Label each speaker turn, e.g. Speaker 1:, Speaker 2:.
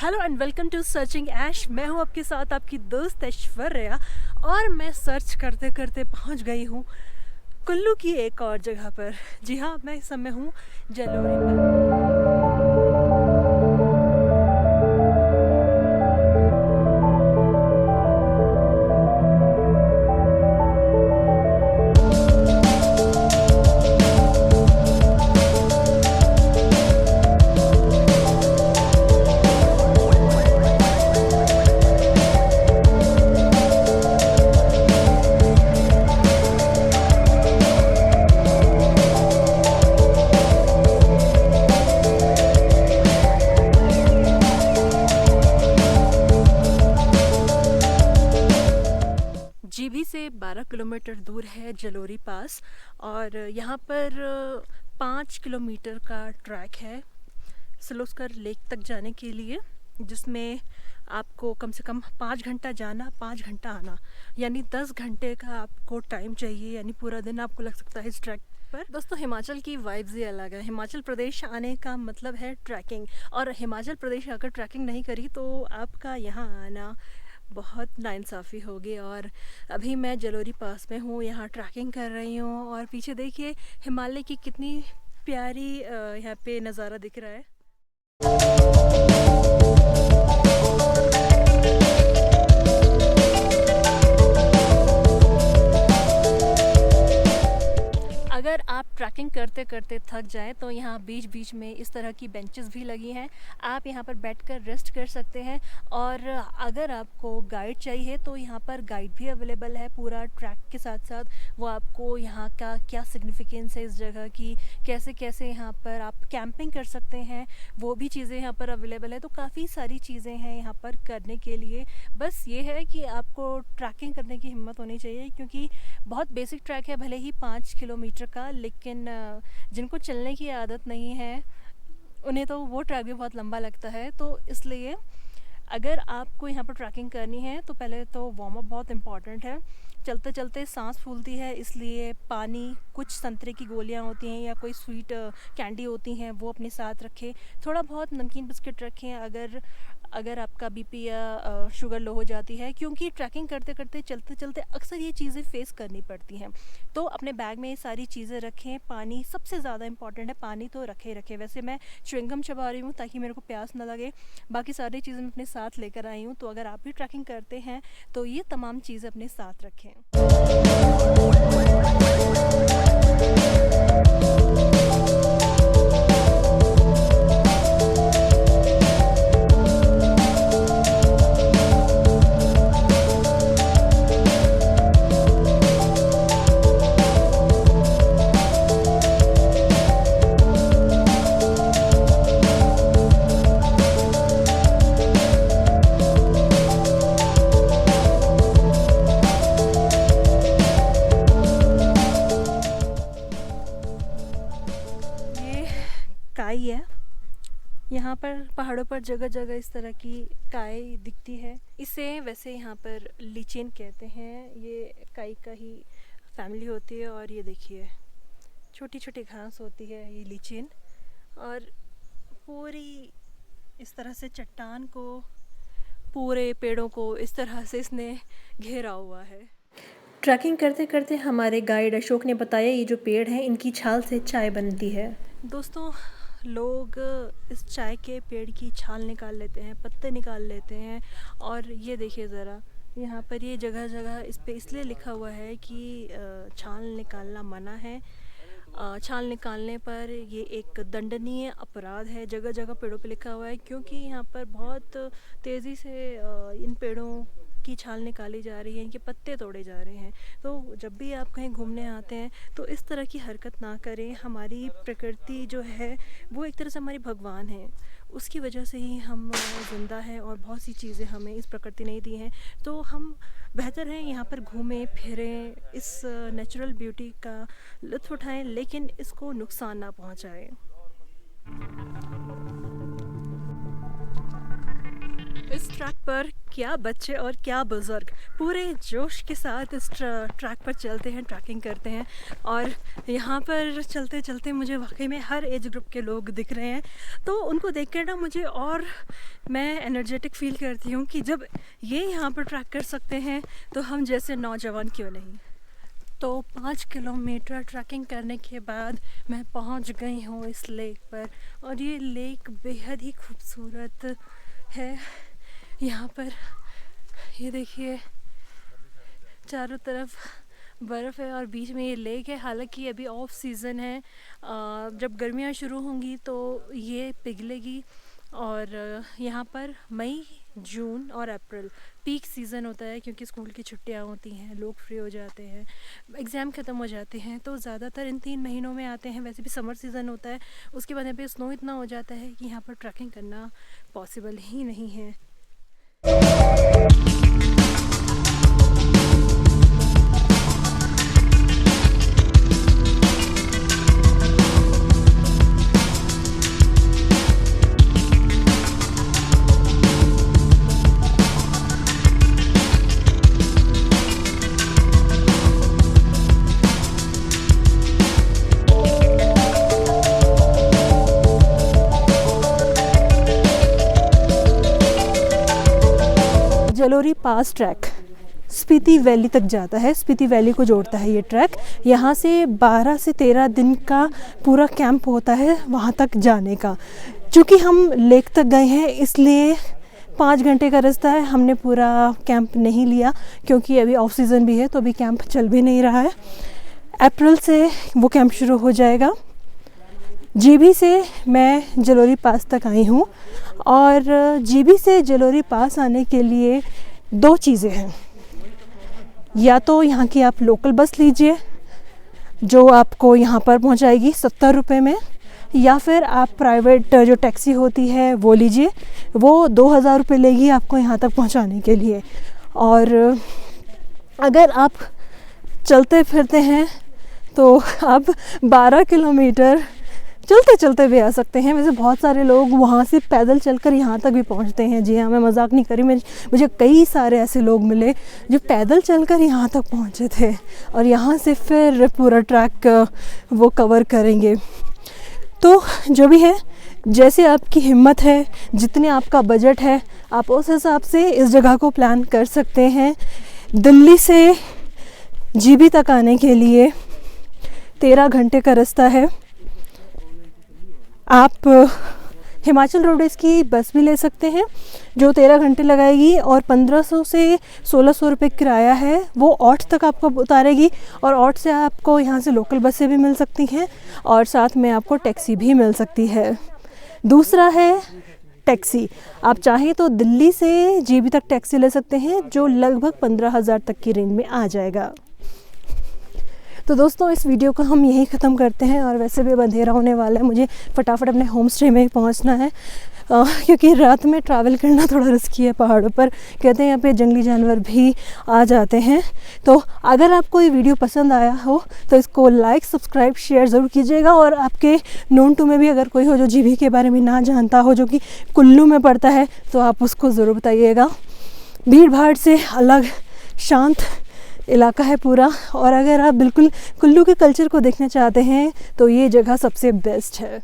Speaker 1: Hello and welcome to searching ash. मैं हूं आपके साथ आपकी दोस्त ऐश्वर्या और मैं सर्च करते करते पहुंच गई हूं कुल्लू की एक और जगह पर। जी हाँ, मैं इस समय हूं जलोरी पर। जीभी से 12 किलोमीटर दूर है जलोरी पास और यहाँ पर 5 किलोमीटर का ट्रैक है सलोस्कर लेक तक जाने के लिए, जिसमें आपको कम से कम 5 घंटा जाना 5 घंटा आना, यानी 10 घंटे का आपको टाइम चाहिए। यानी पूरा दिन आपको लग सकता है इस ट्रैक पर। दोस्तों, हिमाचल की वाइब्स ही अलग है। हिमाचल प्रदेश आने का मतलब है ट्रैकिंग, और हिमाचल प्रदेश अगर ट्रैकिंग नहीं करी तो आपका यहाँ आना बहुत नाइंसाफ़ी होगी। और अभी मैं जलोरी पास में हूँ, यहाँ ट्रैकिंग कर रही हूँ और पीछे देखिए हिमालय की कितनी प्यारी यहाँ पे नज़ारा दिख रहा है। अगर आप ट्रैकिंग करते करते थक जाएं तो यहाँ बीच बीच में इस तरह की बेंचेस भी लगी हैं। आप यहाँ पर बैठकर रेस्ट कर सकते हैं। और अगर आपको गाइड चाहिए तो यहाँ पर गाइड भी अवेलेबल है पूरा ट्रैक के साथ साथ। वो आपको यहाँ का क्या सिग्निफिकेंस है इस जगह की, कैसे कैसे यहाँ पर आप कैंपिंग कर सकते हैं, वो भी चीज़ें यहाँ पर अवेलेबल है। तो काफ़ी सारी चीज़ें हैं यहाँ पर करने के लिए। बस ये है कि आपको ट्रैकिंग करने की हिम्मत होनी चाहिए, क्योंकि बहुत बेसिक ट्रैक है, भले ही 5 किलोमीटर का, लेकिन जिनको चलने की आदत नहीं है उन्हें तो वो ट्रैक भी बहुत लंबा लगता है। तो इसलिए अगर आपको यहाँ पर ट्रैकिंग करनी है तो पहले तो वार्म अप बहुत इम्पॉर्टेंट है। चलते चलते सांस फूलती है, इसलिए पानी, कुछ संतरे की गोलियाँ होती हैं या कोई स्वीट कैंडी होती हैं वो अपने साथ रखें। थोड़ा बहुत नमकीन बिस्किट रखें अगर आपका बीपी या शुगर लो हो जाती है, क्योंकि ट्रैकिंग करते करते चलते चलते अक्सर ये चीज़ें फेस करनी पड़ती हैं। तो अपने बैग में ये सारी चीज़ें रखें। पानी सबसे ज़्यादा इंपॉर्टेंट है, पानी तो रखें। वैसे मैं च्युइंगम चबा रही हूँ ताकि मेरे को प्यास ना लगे। बाकी सारी चीज़ें मैं अपने साथ लेकर आई हूँ। तो अगर आप भी ट्रैकिंग करते हैं तो ये तमाम चीज़ें अपने साथ रखें। काई है, यहाँ पर पहाड़ों पर जगह जगह इस तरह की काई दिखती है। इसे वैसे यहाँ पर लीचेन कहते हैं। ये काई का ही फैमिली होती है। और ये देखिए छोटी छोटी घास होती है ये लीचेन, और पूरी इस तरह से चट्टान को, पूरे पेड़ों को इस तरह से इसने घेरा हुआ है। ट्रैकिंग करते करते हमारे गाइड अशोक ने बताया ये जो पेड़ हैं इनकी छाल से चाय बनती है। दोस्तों, लोग इस चाय के पेड़ की छाल निकाल लेते हैं, पत्ते निकाल लेते हैं। और ये देखिए ज़रा, यहाँ पर ये जगह जगह इस पे इसलिए लिखा हुआ है कि छाल निकालना मना है। छाल निकालने पर ये एक दंडनीय अपराध है। जगह जगह पेड़ों पे लिखा हुआ है, क्योंकि यहाँ पर बहुत तेज़ी से इन पेड़ों की छाल निकाली जा रही है, इनके पत्ते तोड़े जा रहे हैं। तो जब भी आप कहीं घूमने आते हैं तो इस तरह की हरकत ना करें। हमारी प्रकृति जो है वो एक तरह से हमारी भगवान है, उसकी वजह से ही हम ज़िंदा हैं, और बहुत सी चीज़ें हमें इस प्रकृति ने दी हैं। तो हम बेहतर है यहाँ पर घूमें फिरें, इस नेचुरल ब्यूटी का लुत्फ़ उठाएं, लेकिन इसको नुकसान ना पहुँचाएं। इस ट्रैक पर क्या बच्चे और क्या बुज़ुर्ग पूरे जोश के साथ इस ट्रैक पर चलते हैं, ट्रैकिंग करते हैं। और यहाँ पर चलते चलते मुझे वाकई में हर एज ग्रुप के लोग दिख रहे हैं, तो उनको देख कर ना मुझे और मैं एनर्जेटिक फील करती हूँ कि जब ये यहाँ पर ट्रैक कर सकते हैं तो हम जैसे नौजवान क्यों नहीं। तो 5 किलोमीटर ट्रैकिंग करने के बाद मैं पहुँच गई हूँ इस लेक पर, और ये लेक बेहद ही खूबसूरत है। यहाँ पर ये देखिए चारों तरफ बर्फ़ है और बीच में ये लेक है। हालांकि अभी ऑफ सीज़न है, जब गर्मियाँ शुरू होंगी तो ये पिघलेगी। और यहाँ पर मई, जून और अप्रैल पीक सीज़न होता है, क्योंकि स्कूल की छुट्टियाँ होती हैं, लोग फ्री हो जाते हैं, एग्ज़ाम ख़त्म हो जाते हैं, तो ज़्यादातर इन 3 महीनों में आते हैं। वैसे भी समर सीज़न होता है, उसके बाद यहाँ पे स्नो इतना हो जाता है कि यहाँ पर ट्रैकिंग करना पॉसिबल ही नहीं है। जलोरी पास ट्रैक स्पीति वैली तक जाता है, स्पीति वैली को जोड़ता है ये ट्रैक। यहाँ से 12 से 13 दिन का पूरा कैंप होता है वहाँ तक जाने का। चूँकि हम लेक तक गए हैं इसलिए 5 घंटे का रास्ता है, हमने पूरा कैंप नहीं लिया क्योंकि अभी ऑफ सीज़न भी है, तो अभी कैंप चल भी नहीं रहा है। अप्रैल से वो कैंप शुरू हो जाएगा। जीबी से मैं जलोरी पास तक आई हूँ, और जीबी से जलोरी पास आने के लिए 2 चीज़ें हैं। या तो यहाँ की आप लोकल बस लीजिए जो आपको यहाँ पर पहुँचाएगी 70 रुपये में, या फिर आप प्राइवेट जो टैक्सी होती है वो लीजिए, वो 2000 रुपये लेगी आपको यहाँ तक पहुँचाने के लिए। और अगर आप चलते फिरते हैं तो आप 12 किलोमीटर चलते चलते भी आ सकते हैं। वैसे बहुत सारे लोग वहाँ से पैदल चलकर यहाँ तक भी पहुँचते हैं। जी हाँ, मैं मजाक नहीं करी, मुझे कई सारे ऐसे लोग मिले जो पैदल चलकर यहाँ तक पहुँचे थे, और यहाँ से फिर पूरा ट्रैक वो कवर करेंगे। तो जो भी है, जैसे आपकी हिम्मत है, जितने आपका बजट है, आप उस हिसाब से इस जगह को प्लान कर सकते हैं। दिल्ली से जीबी तक आने के लिए 13 घंटे का रास्ता है। आप हिमाचल रोडवेज़ की बस भी ले सकते हैं जो 13 घंटे लगाएगी, और 1500 से 1600 रुपये किराया है, वो औट तक आपको उतारेगी। और औट से आपको यहाँ से लोकल बसें भी मिल सकती हैं, और साथ में आपको टैक्सी भी मिल सकती है। दूसरा है टैक्सी, आप चाहें तो दिल्ली से जीबी तक टैक्सी ले सकते हैं जो लगभग 15,000 तक की रेंज में आ जाएगा। तो दोस्तों, इस वीडियो को हम यहीं ख़त्म करते हैं, और वैसे भी अब अंधेरा होने वाला है, मुझे फटाफट अपने होम स्टे में पहुंचना है, क्योंकि रात में ट्रैवल करना थोड़ा रिस्की है पहाड़ों पर। कहते हैं यहाँ पे जंगली जानवर भी आ जाते हैं। तो अगर आपको ये वीडियो पसंद आया हो तो इसको लाइक, सब्सक्राइब, शेयर ज़रूर कीजिएगा। और आपके नोन टू में भी अगर कोई हो जो जीबी के बारे में ना जानता हो, जो कि कुल्लू में पड़ता है, तो आप उसको ज़रूर बताइएगा। भीड़ भाड़ से अलग शांत इलाका है पूरा, और अगर आप बिल्कुल कुल्लू के कल्चर को देखना चाहते हैं तो ये जगह सबसे बेस्ट है।